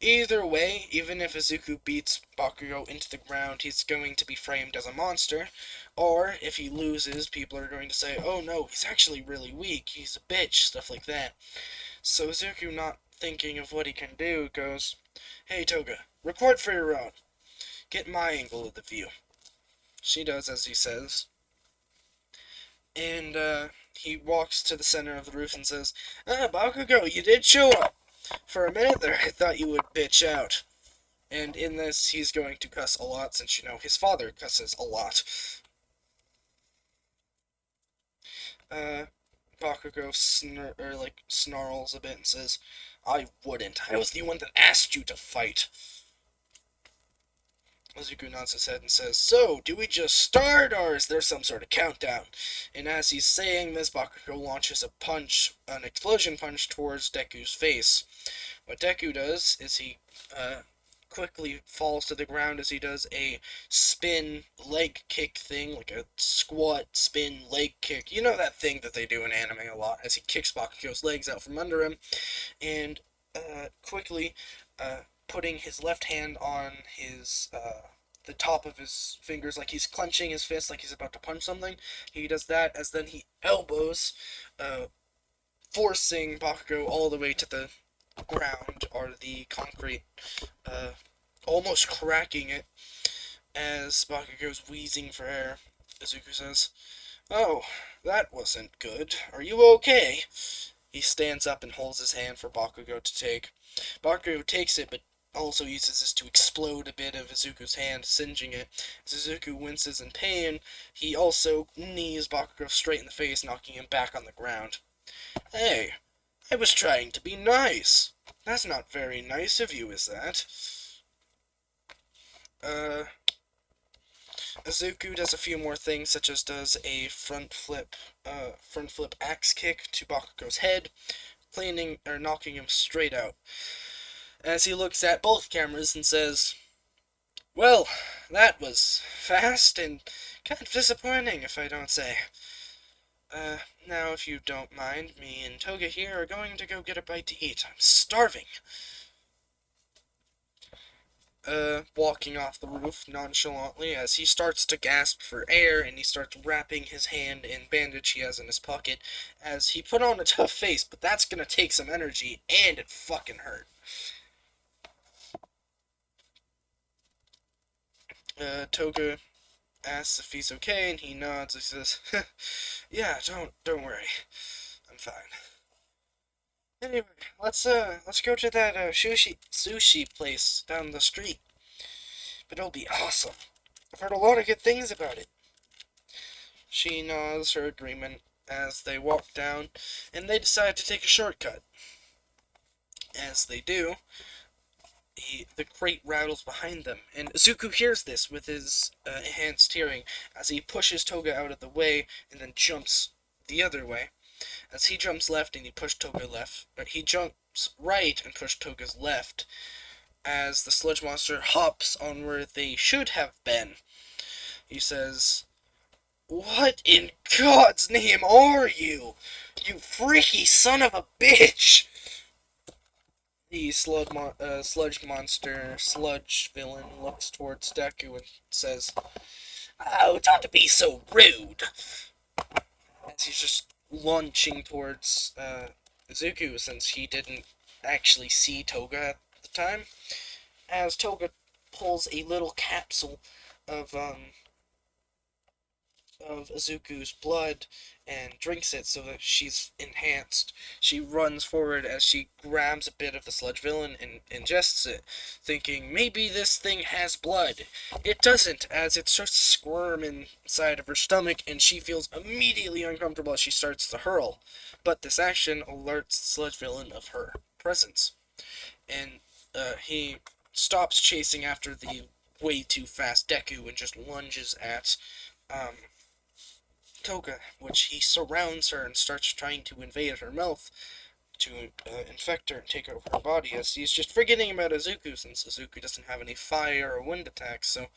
either way, even if Izuku beats Bakugo into the ground, he's going to be framed as a monster. Or, if he loses, people are going to say, "Oh no, he's actually really weak, he's a bitch," stuff like that. So Izuku, not thinking of what he can do, goes, "Hey Toga, record for your own. Get my angle of the view." She does as he says. And, he walks to the center of the roof and says, "Ah, Bakugo, you did show up. For a minute there, I thought you would bitch out." And in this, he's going to cuss a lot, since, his father cusses a lot. Bakugo snarls a bit and says, "I wouldn't. I was the one that asked you to fight." Izuku nods his head and says, "So, do we just start, or is there some sort of countdown?" And as he's saying this, Bakugo launches an explosion punch towards Deku's face. What Deku does is he quickly falls to the ground as he does a spin leg kick thing, like a squat spin leg kick. You know that thing that they do in anime a lot, as he kicks Bakugo's legs out from under him, and quickly putting his left hand on the top of his fingers, like he's clenching his fist, like he's about to punch something. He does that, as then he elbows, forcing Bakugo all the way to the ground, or the concrete, almost cracking it. As Bakugo's wheezing for air, Izuku says, "Oh, that wasn't good. Are you okay?" He stands up and holds his hand for Bakugo to take. Bakugo takes it, but also uses this to explode a bit of Izuku's hand, singeing it. As Izuku winces in pain, he also knees Bakugo straight in the face, knocking him back on the ground. "Hey, I was trying to be nice. That's not very nice of you, is that?" Izuku does a few more things, such as does a front flip axe kick to Bakugo's head, cleaning or knocking him straight out. As he looks at both cameras and says, "Well, that was fast and kind of disappointing, if I don't say. Now, if you don't mind, me and Toga here are going to go get a bite to eat. I'm starving." Walking off the roof nonchalantly as he starts to gasp for air, and he starts wrapping his hand in bandage he has in his pocket, as he put on a tough face, but that's gonna take some energy, and it fucking hurt. Toga asks if he's okay, and he nods. He says, "Yeah, don't worry. I'm fine. Anyway, let's go to that sushi place down the street. But it'll be awesome. I've heard a lot of good things about it." She nods her agreement as they walk down, and they decide to take a shortcut. As they do, the crate rattles behind them, and Izuku hears this with his enhanced hearing as he pushes Toga out of the way and then jumps the other way. As he jumps left and he pushes Toga left, or he jumps right and pushes Toga's left. as the sludge monster hops on where they should have been. He says, "What in God's name are you? You freaky son of a bitch!" The sludge monster, sludge villain looks towards Deku and says, "Oh, don't be so rude!" As he's just launching towards Izuku, since he didn't actually see Toga at the time. As Toga pulls a little capsule of Izuku's blood and drinks it so that she's enhanced. She runs forward as she grabs a bit of the sludge villain and ingests it, thinking maybe this thing has blood. It doesn't, as it starts to squirm inside of her stomach, and she feels immediately uncomfortable as she starts to hurl. But this action alerts the sludge villain of her presence, and he stops chasing after the way too fast Deku and just lunges at um, Toga, which he surrounds her and starts trying to invade her mouth to infect her and take over her body, as he's just forgetting about Izuku, since Izuku doesn't have any fire or wind attacks, so,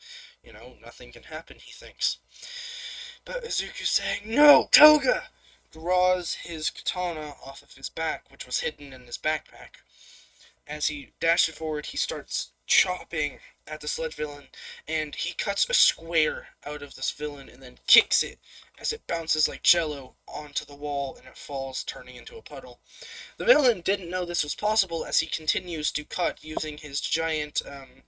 nothing can happen, he thinks. But Izuku's saying, "No, Toga!" Draws his katana off of his back, which was hidden in his backpack. As he dashes forward, he starts chopping at the sludge villain, and he cuts a square out of this villain and then kicks it as it bounces like jello onto the wall and it falls, turning into a puddle. The villain didn't know this was possible as he continues to cut using his giant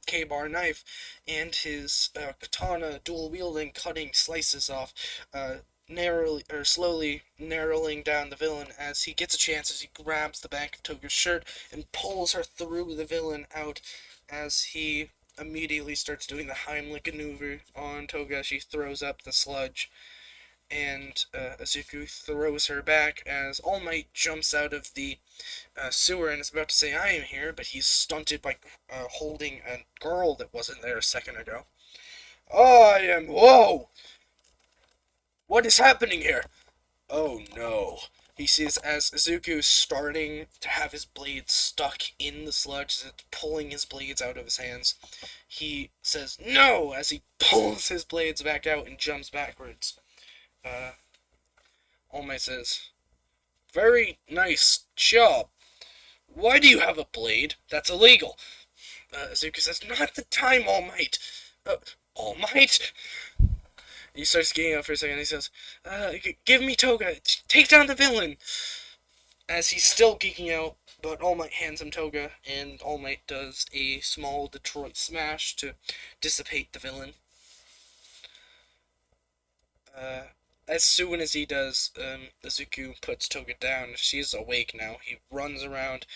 K-bar knife and his katana, dual-wielding, cutting slices off slowly narrowing down the villain as he gets a chance, as he grabs the back of Toga's shirt and pulls her through the villain out, as he immediately starts doing the Heimlich maneuver on Toga as she throws up the sludge. And Izuku throws her back as All Might jumps out of the sewer and is about to say, "I am here," but he's stunted by holding a girl that wasn't there a second ago. "I am. Whoa! What is happening here?" "Oh no." He sees as Izuku's starting to have his blades stuck in the sludge as it's pulling his blades out of his hands. He says no as he pulls his blades back out and jumps backwards. All Might says, "Very nice job. Why do you have a blade? That's illegal." Izuku says, "Not the time, All Might." All Might? He starts getting up for a second. He says, "Give me Toga. Take down the villain." As he's still geeking out, but All Might hands him Toga, and All Might does a small Detroit smash to dissipate the villain. As soon as he does, Izuku puts Toga down. She's awake now. He runs around,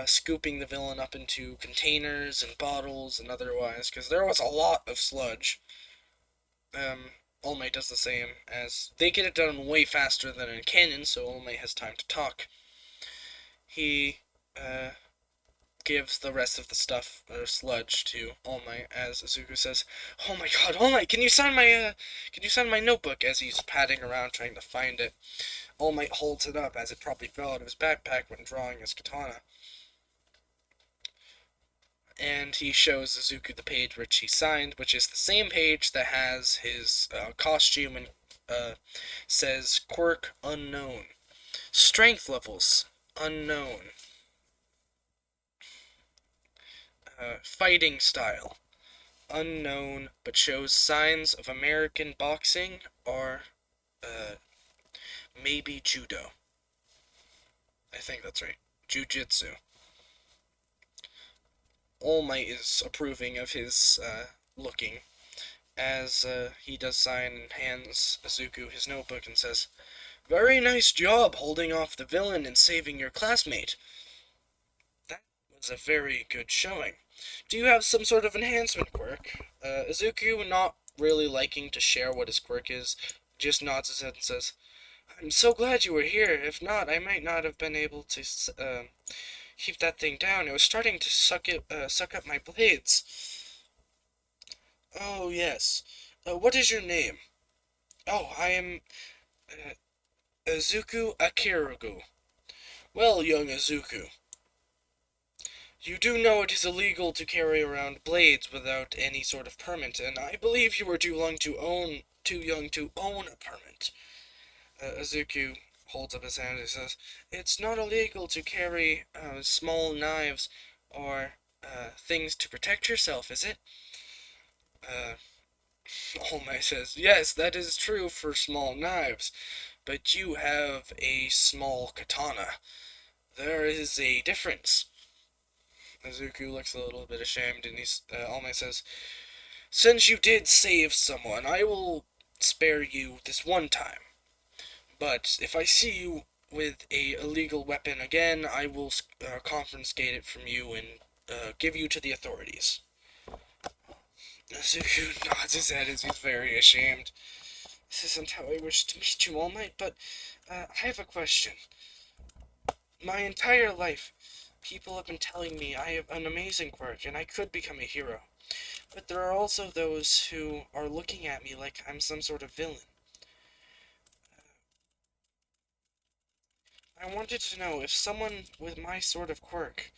scooping the villain up into containers and bottles and otherwise, because there was a lot of sludge. All Might does the same, as they get it done way faster than in canon, so All Might has time to talk. He gives the rest of the stuff, or sludge, to All Might, as Izuku says, "Oh my god, All Might, can you sign my notebook?" as he's padding around trying to find it. All Might holds it up, as it probably fell out of his backpack when drawing his katana. And he shows Izuku the page which he signed, which is the same page that has his costume and says Quirk unknown. Strength levels unknown. Fighting style unknown, but shows signs of American boxing or maybe judo. I think that's right. Jiu-jitsu. All Might is approving of his looking, as he does sign and hands Izuku his notebook and says, "Very nice job holding off the villain and saving your classmate. That was a very good showing. Do you have some sort of enhancement quirk?" Izuku, not really liking to share what his quirk is, just nods his head and says, "I'm so glad you were here. If not, I might not have been able to keep that thing down. It was starting to suck up my blades." "Oh, yes. What is your name?" "Oh, I am uh, Izuku Akiragu." "Well, young Izuku, You do know it is illegal to carry around blades without any sort of permit, and I believe you were too young to own a permit. Azuku holds up his hand and says, "It's not illegal to carry small knives or things to protect yourself, is it?" Uh, All Might says, "Yes, that is true for small knives, but you have a small katana. There is a difference." Izuku looks a little bit ashamed, and All Might says, "Since you did save someone, I will spare you this one time. But if I see you with a illegal weapon again, I will confiscate it from you and give you to the authorities." Izuku nods his head as he's very ashamed. "This isn't how I wish to meet you, All Might, but I have a question. My entire life, people have been telling me I have an amazing quirk and I could become a hero. But there are also those who are looking at me like I'm some sort of villain. I wanted to know if someone with my sort of quirk,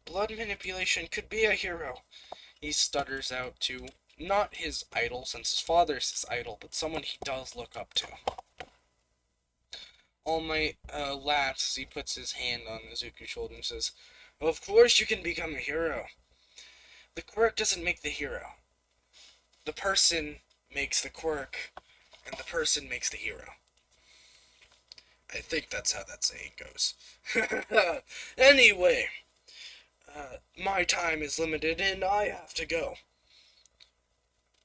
blood manipulation, could be a hero." He stutters out to not his idol, since his father's his idol, but someone he does look up to. All Might laughs as he puts his hand on Izuku's shoulder and says, "Of course you can become a hero. The quirk doesn't make the hero. The person makes the quirk, and the person makes the hero." I think that's how that saying goes. Anyway, my time is limited and I have to go.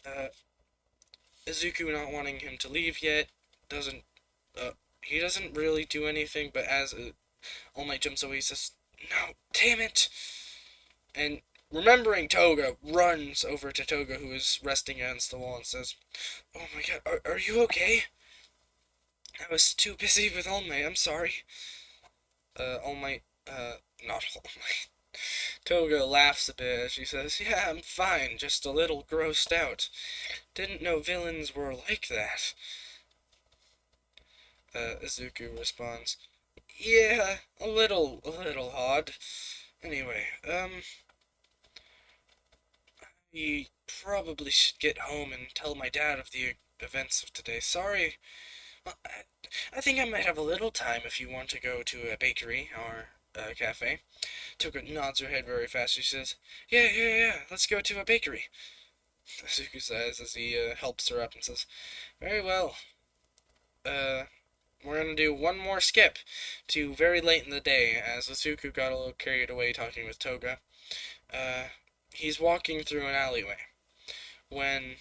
Uh, Izuku, not wanting him to leave yet, doesn't, he doesn't really do anything, but as All Might jumps away, he says, "No, damn it!" And remembering Toga, runs over to Toga, who is resting against the wall, and says, "Oh my god, are you okay?" "I was too busy with All Might, I'm sorry." All Might, not All Might. Toga laughs a bit as she says, "Yeah, I'm fine, just a little grossed out. Didn't know villains were like that." Izuku responds, "Yeah, a little odd. Anyway, you probably should get home and tell my dad of the events of today. Sorry. Well, I think I might have a little time if you want to go to a bakery or a cafe." Toga nods her head very fast. She says, Yeah, let's go to a bakery." Izuku says as he helps her up and says, "Very well. Uh, we're gonna do one more skip to very late in the day, as Izuku got a little carried away talking with Toga. Uh, he's walking through an alleyway when,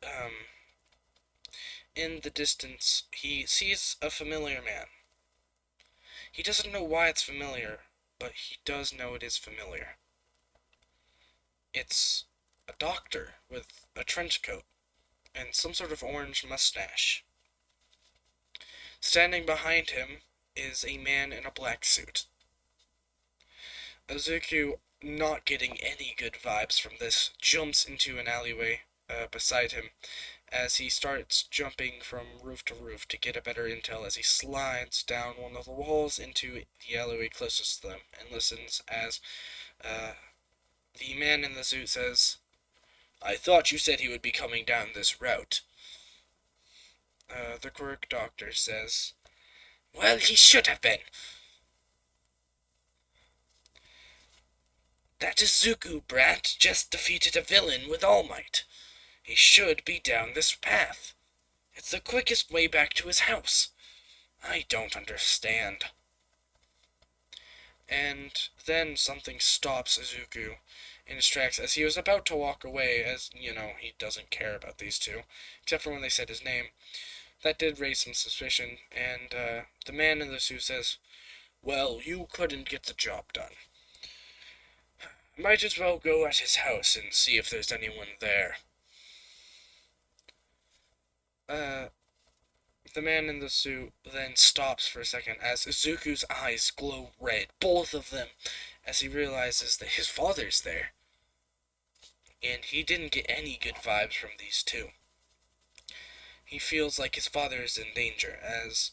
um, in the distance, he sees a familiar man. He doesn't know why it's familiar, but he does know it is familiar. It's a doctor with a trench coat and some sort of orange mustache. Standing behind him is a man in a black suit. Azuku, not getting any good vibes from this, jumps into an alleyway beside him as he starts jumping from roof to roof to get a better intel as he slides down one of the walls into the alleyway closest to them and listens as the man in the suit says, "I thought you said he would be coming down this route." The quirk doctor says, "Well, he should have been. That Izuku brat just defeated a villain with All Might. He should be down this path. It's the quickest way back to his house. I don't understand." And then something stops Izuku in his tracks as he was about to walk away, as, he doesn't care about these two, except for when they said his name. That did raise some suspicion, and the man in the suit says, "Well, you couldn't get the job done. Might as well go at his house and see if there's anyone there." Uh, the man in the suit then stops for a second as Izuku's eyes glow red, both of them, as he realizes that his father's there. And he didn't get any good vibes from these two. He feels like his father is in danger as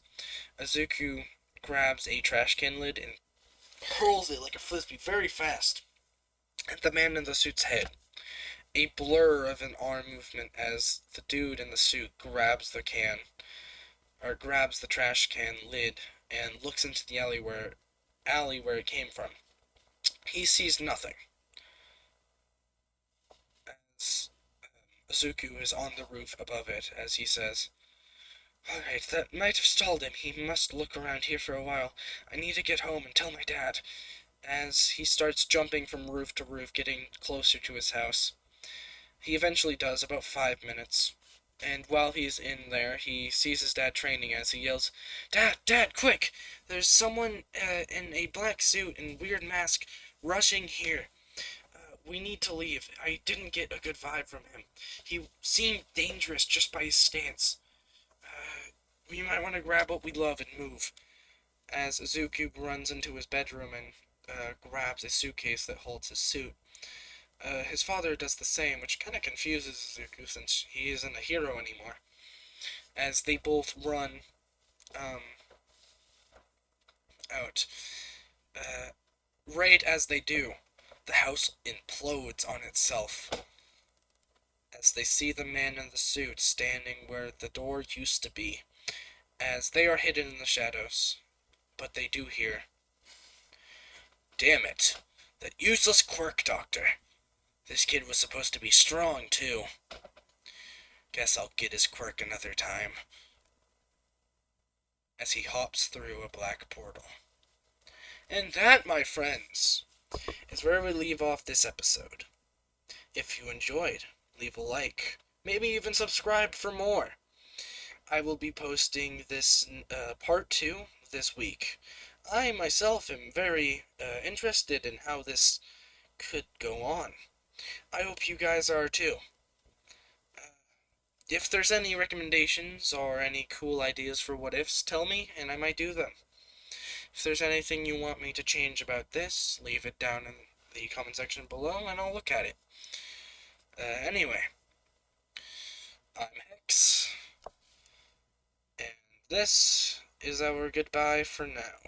Izuku grabs a trash can lid and hurls it like a frisbee very fast at the man in the suit's head. A blur of an arm movement as the dude in the suit grabs the can, or grabs the trash can lid and looks into the alley where it came from. He sees nothing. As Zuku is on the roof above it, as he says, "Alright, that might have stalled him. He must look around here for a while. I need to get home and tell my dad." As he starts jumping from roof to roof, getting closer to his house. He eventually does, about 5 minutes. And while he's in there, he sees his dad training as he yells, "Dad, Dad, quick! There's someone in a black suit and weird mask rushing here. We need to leave. I didn't get a good vibe from him. He seemed dangerous just by his stance. We might want to grab what we love and move." As Zuku runs into his bedroom and grabs a suitcase that holds his suit. His father does the same, which kind of confuses Zuku since he isn't a hero anymore. As they both run out. Right as they do, the house implodes on itself. As they see the man in the suit standing where the door used to be. As they are hidden in the shadows. But they do hear, "Damn it. That useless Quirk doctor. This kid was supposed to be strong, too. Guess I'll get his quirk another time." As he hops through a black portal. And that, my friends, is where we leave off this episode. If you enjoyed, leave a like. Maybe even subscribe for more. I will be posting this part 2 this week. I myself am very interested in how this could go on. I hope you guys are too. If there's any recommendations or any cool ideas for what ifs, tell me and I might do them. If there's anything you want me to change about this, leave it down in the comment section below and I'll look at it. Anyway, I'm Hex, and this is our goodbye for now.